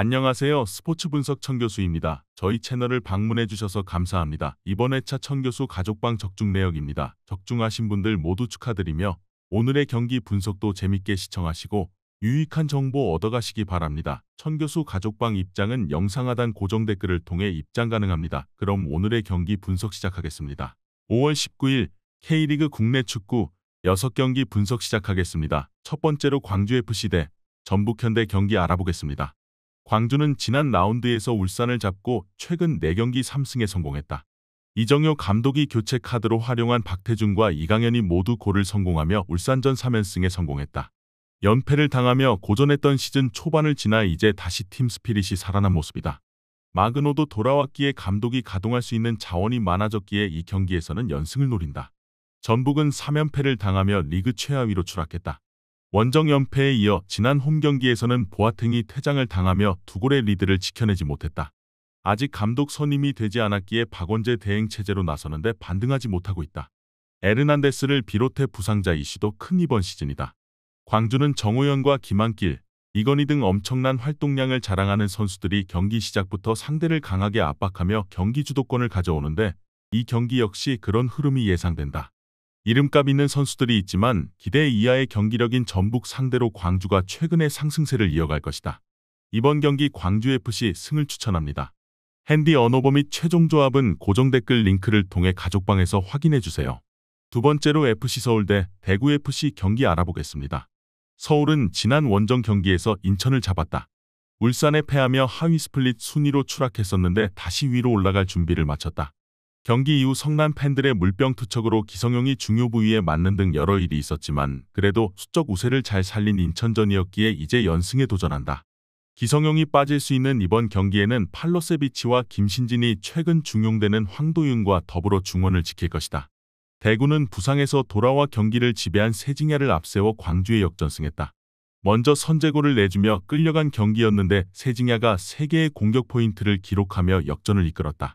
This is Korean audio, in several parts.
안녕하세요. 스포츠 분석 천교수입니다. 저희 채널을 방문해 주셔서 감사합니다. 이번 회차 천교수 가족방 적중 내역입니다. 적중하신 분들 모두 축하드리며 오늘의 경기 분석도 재밌게 시청하시고 유익한 정보 얻어가시기 바랍니다. 천교수 가족방 입장은 영상 하단 고정 댓글을 통해 입장 가능합니다. 그럼 오늘의 경기 분석 시작하겠습니다. 5월 19일 K리그 국내 축구 6경기 분석 시작하겠습니다. 첫 번째로 광주FC 대 전북현대 경기 알아보겠습니다. 광주는 지난 라운드에서 울산을 잡고 최근 4경기 3승에 성공했다. 이정효 감독이 교체 카드로 활용한 박태준과 이강현이 모두 골을 성공하며 울산전 3연승에 성공했다. 연패를 당하며 고전했던 시즌 초반을 지나 이제 다시 팀 스피릿이 살아난 모습이다. 마그노도 돌아왔기에 감독이 가동할 수 있는 자원이 많아졌기에 이 경기에서는 연승을 노린다. 전북은 3연패를 당하며 리그 최하위로 추락했다. 원정 연패에 이어 지난 홈경기에서는 보아탱이 퇴장을 당하며 2골의 리드를 지켜내지 못했다. 아직 감독 선임이 되지 않았기에 박원재 대행 체제로 나서는데 반등하지 못하고 있다. 에르난데스를 비롯해 부상자 이슈도 큰 이번 시즌이다. 광주는 정호연과 김한길, 이건희 등 엄청난 활동량을 자랑하는 선수들이 경기 시작부터 상대를 강하게 압박하며 경기 주도권을 가져오는데 이 경기 역시 그런 흐름이 예상된다. 이름값 있는 선수들이 있지만 기대 이하의 경기력인 전북 상대로 광주가 최근의 상승세를 이어갈 것이다. 이번 경기 광주FC 승을 추천합니다. 핸디 언어버 및 최종 조합은 고정 댓글 링크를 통해 가족방에서 확인해주세요. 두 번째로 FC서울 대 대구FC 경기 알아보겠습니다. 서울은 지난 원정 경기에서 인천을 잡았다. 울산에 패하며 하위 스플릿 순위로 추락했었는데 다시 위로 올라갈 준비를 마쳤다. 경기 이후 성남 팬들의 물병 투척으로 기성용이 중요 부위에 맞는 등 여러 일이 있었지만 그래도 수적 우세를 잘 살린 인천전이었기에 이제 연승에 도전한다. 기성용이 빠질 수 있는 이번 경기에는 팔로세비치와 김신진이 최근 중용되는 황도윤과 더불어 중원을 지킬 것이다. 대구는 부상에서 돌아와 경기를 지배한 세징야를 앞세워 광주에 역전승했다. 먼저 선제골을 내주며 끌려간 경기였는데 세징야가 3개의 공격 포인트를 기록하며 역전을 이끌었다.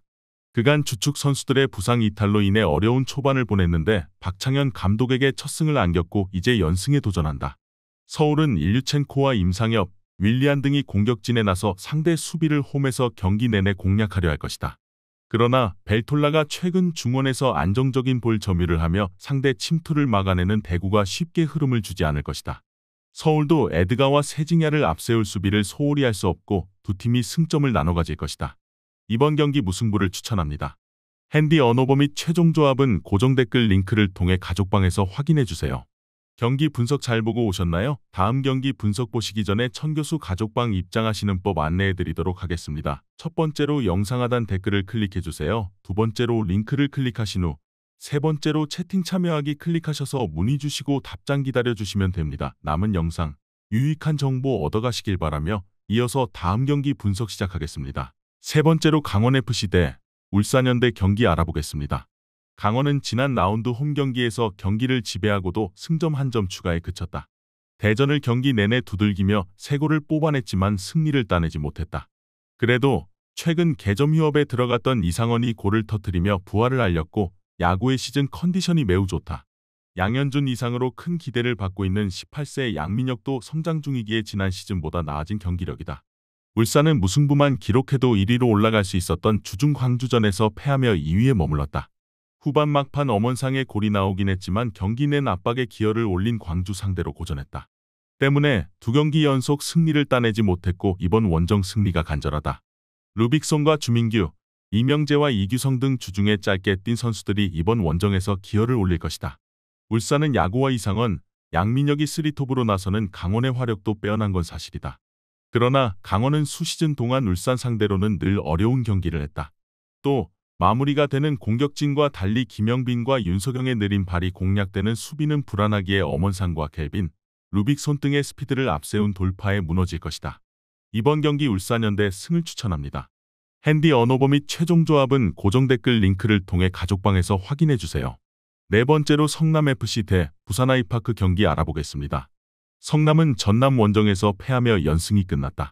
그간 주축 선수들의 부상 이탈로 인해 어려운 초반을 보냈는데 박창현 감독에게 첫 승을 안겼고 이제 연승에 도전한다. 서울은 일류첸코와 임상엽, 윌리안 등이 공격진에 나서 상대 수비를 홈에서 경기 내내 공략하려 할 것이다. 그러나 벨톨라가 최근 중원에서 안정적인 볼 점유를 하며 상대 침투를 막아내는 대구가 쉽게 흐름을 주지 않을 것이다. 서울도 에드가와 세징야를 앞세울 수비를 소홀히 할 수 없고 두 팀이 승점을 나눠 가질 것이다. 이번 경기 무승부를 추천합니다. 핸디 언어버 및 최종 조합은 고정 댓글 링크를 통해 가족방에서 확인해주세요. 경기 분석 잘 보고 오셨나요? 다음 경기 분석 보시기 전에 천교수 가족방 입장하시는 법 안내해드리도록 하겠습니다. 첫 번째로 영상 하단 댓글을 클릭해주세요. 두 번째로 링크를 클릭하신 후 세 번째로 채팅 참여하기 클릭하셔서 문의 주시고 답장 기다려주시면 됩니다. 남은 영상, 유익한 정보 얻어가시길 바라며 이어서 다음 경기 분석 시작하겠습니다. 세 번째로 강원FC 대 울산현대 경기 알아보겠습니다. 강원은 지난 라운드 홈경기에서 경기를 지배하고도 승점 1점 추가에 그쳤다. 대전을 경기 내내 두들기며 3골을 뽑아냈지만 승리를 따내지 못했다. 그래도 최근 개점 휴업에 들어갔던 이상원이 골을 터뜨리며 부활을 알렸고 야구의 시즌 컨디션이 매우 좋다. 양현준 이상으로 큰 기대를 받고 있는 18세 양민혁도 성장 중이기에 지난 시즌보다 나아진 경기력이다. 울산은 무승부만 기록해도 1위로 올라갈 수 있었던 주중 광주전에서 패하며 2위에 머물렀다. 후반 막판 엄원상의 골이 나오긴 했지만 경기 낸 압박에 기여를 올린 광주 상대로 고전했다. 때문에 2경기 연속 승리를 따내지 못했고 이번 원정 승리가 간절하다. 루빅손과 주민규, 이명재와 이규성 등 주중에 짧게 뛴 선수들이 이번 원정에서 기여를 올릴 것이다. 울산은 야구와 이상원, 양민혁이 3톱으로 나서는 강원의 화력도 빼어난 건 사실이다. 그러나 강원은 수시즌 동안 울산 상대로는 늘 어려운 경기를 했다. 또 마무리가 되는 공격진과 달리 김영빈과 윤석영의 느린 발이 공략되는 수비는 불안하기에 엄원상과 켈빈, 루빅손 등의 스피드를 앞세운 돌파에 무너질 것이다. 이번 경기 울산현대 승을 추천합니다. 핸디 언어버 및 최종 조합은 고정 댓글 링크를 통해 가족방에서 확인해주세요. 네 번째로 성남FC 대 부산아이파크 경기 알아보겠습니다. 성남은 전남 원정에서 패하며 연승이 끝났다.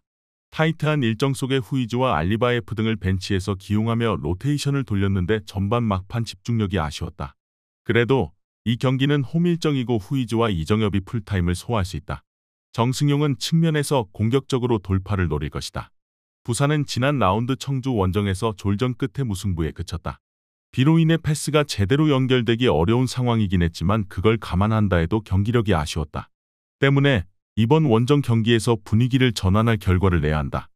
타이트한 일정 속에 후이즈와 알리바예프 등을 벤치에서 기용하며 로테이션을 돌렸는데 전반 막판 집중력이 아쉬웠다. 그래도 이 경기는 홈 일정이고 후이즈와 이정엽이 풀타임을 소화할 수 있다. 정승용은 측면에서 공격적으로 돌파를 노릴 것이다. 부산은 지난 라운드 청주 원정에서 졸전 끝에 무승부에 그쳤다. 비로 인해 패스가 제대로 연결되기 어려운 상황이긴 했지만 그걸 감안한다 해도 경기력이 아쉬웠다. 때문에 이번 원정 경기에서 분위기를 전환할 결과를 내야 한다.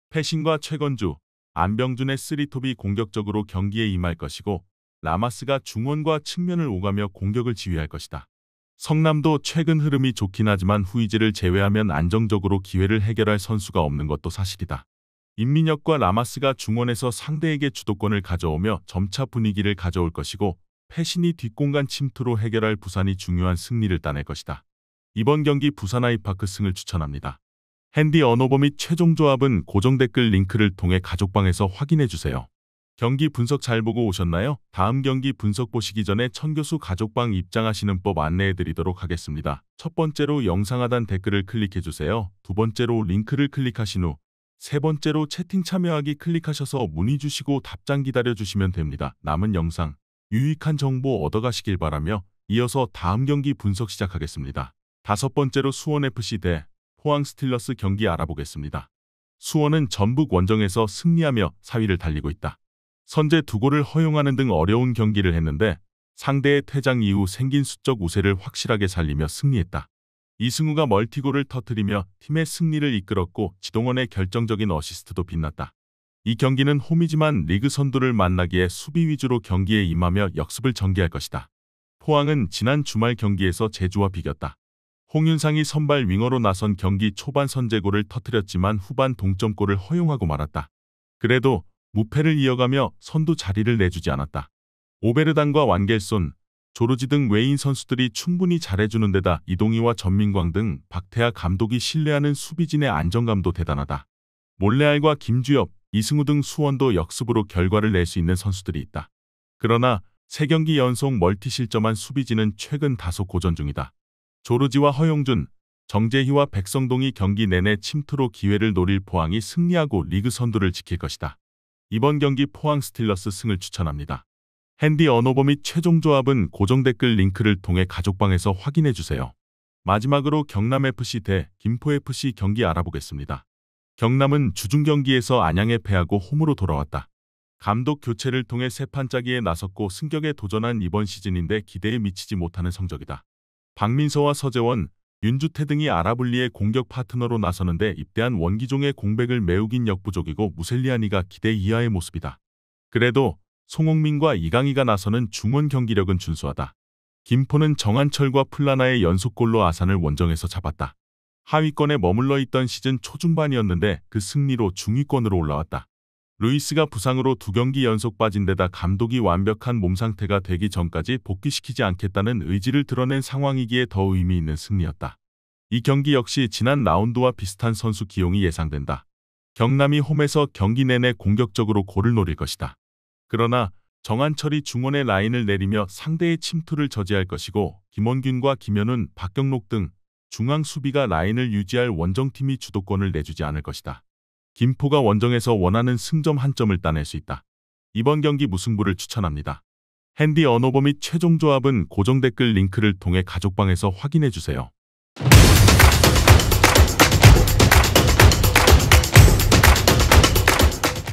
패신과 최건주, 안병준의 쓰리톱이 공격적으로 경기에 임할 것이고 라마스가 중원과 측면을 오가며 공격을 지휘할 것이다. 성남도 최근 흐름이 좋긴 하지만 후이즈를 제외하면 안정적으로 기회를 해결할 선수가 없는 것도 사실이다. 임민혁과 라마스가 중원에서 상대에게 주도권을 가져오며 점차 분위기를 가져올 것이고 패신이 뒷공간 침투로 해결할 부산이 중요한 승리를 따낼 것이다. 이번 경기 부산 아이파크 승을 추천합니다. 핸디 언어버 및 최종 조합은 고정 댓글 링크를 통해 가족방에서 확인해주세요. 경기 분석 잘 보고 오셨나요? 다음 경기 분석 보시기 전에 천교수 가족방 입장하시는 법 안내해드리도록 하겠습니다. 첫 번째로 영상 하단 댓글을 클릭해주세요. 두 번째로 링크를 클릭하신 후 세 번째로 채팅 참여하기 클릭하셔서 문의 주시고 답장 기다려주시면 됩니다. 남은 영상 유익한 정보 얻어가시길 바라며 이어서 다음 경기 분석 시작하겠습니다. 다섯 번째로 수원FC 대 포항 스틸러스 경기 알아보겠습니다. 수원은 전북 원정에서 승리하며 4위를 달리고 있다. 선제 2골을 허용하는 등 어려운 경기를 했는데 상대의 퇴장 이후 생긴 수적 우세를 확실하게 살리며 승리했다. 이승우가 멀티골을 터뜨리며 팀의 승리를 이끌었고 지동원의 결정적인 어시스트도 빛났다. 이 경기는 홈이지만 리그 선두를 만나기에 수비 위주로 경기에 임하며 역습을 전개할 것이다. 포항은 지난 주말 경기에서 제주와 비겼다. 홍윤상이 선발 윙어로 나선 경기 초반 선제골을 터뜨렸지만 후반 동점골을 허용하고 말았다. 그래도 무패를 이어가며 선두 자리를 내주지 않았다. 오베르단과 완겔손, 조르지 등 외인 선수들이 충분히 잘해주는 데다 이동희와 전민광 등 박태하 감독이 신뢰하는 수비진의 안정감도 대단하다. 몰레알과 김주엽, 이승우 등 수원도 역습으로 결과를 낼 수 있는 선수들이 있다. 그러나 3경기 연속 멀티 실점한 수비진은 최근 다소 고전 중이다. 조르지와 허용준, 정재희와 백성동이 경기 내내 침투로 기회를 노릴 포항이 승리하고 리그 선두를 지킬 것이다. 이번 경기 포항 스틸러스 승을 추천합니다. 핸디 언어버 및 최종 조합은 고정 댓글 링크를 통해 가족방에서 확인해주세요. 마지막으로 경남FC 대 김포FC 경기 알아보겠습니다. 경남은 주중 경기에서 안양에 패하고 홈으로 돌아왔다. 감독 교체를 통해 새 판짜기에 나섰고 승격에 도전한 이번 시즌인데 기대에 미치지 못하는 성적이다. 박민서와 서재원, 윤주태 등이 아라블리의 공격 파트너로 나서는데 입대한 원기종의 공백을 메우긴 역부족이고 무셀리아니가 기대 이하의 모습이다. 그래도 송홍민과 이강희가 나서는 중원 경기력은 준수하다. 김포는 정한철과 플라나의 연속골로 아산을 원정에서 잡았다. 하위권에 머물러 있던 시즌 초중반이었는데 그 승리로 중위권으로 올라왔다. 루이스가 부상으로 2경기 연속 빠진 데다 감독이 완벽한 몸 상태가 되기 전까지 복귀시키지 않겠다는 의지를 드러낸 상황이기에 더 의미 있는 승리였다. 이 경기 역시 지난 라운드와 비슷한 선수 기용이 예상된다. 경남이 홈에서 경기 내내 공격적으로 골을 노릴 것이다. 그러나 정한철이 중원의 라인을 내리며 상대의 침투를 저지할 것이고 김원균과 김현훈, 박경록 등 중앙 수비가 라인을 유지할 원정팀이 주도권을 내주지 않을 것이다. 김포가 원정에서 원하는 승점 1점을 따낼 수 있다. 이번 경기 무승부를 추천합니다. 핸디 언어버 및 최종 조합은 고정 댓글 링크를 통해 가족방에서 확인해주세요.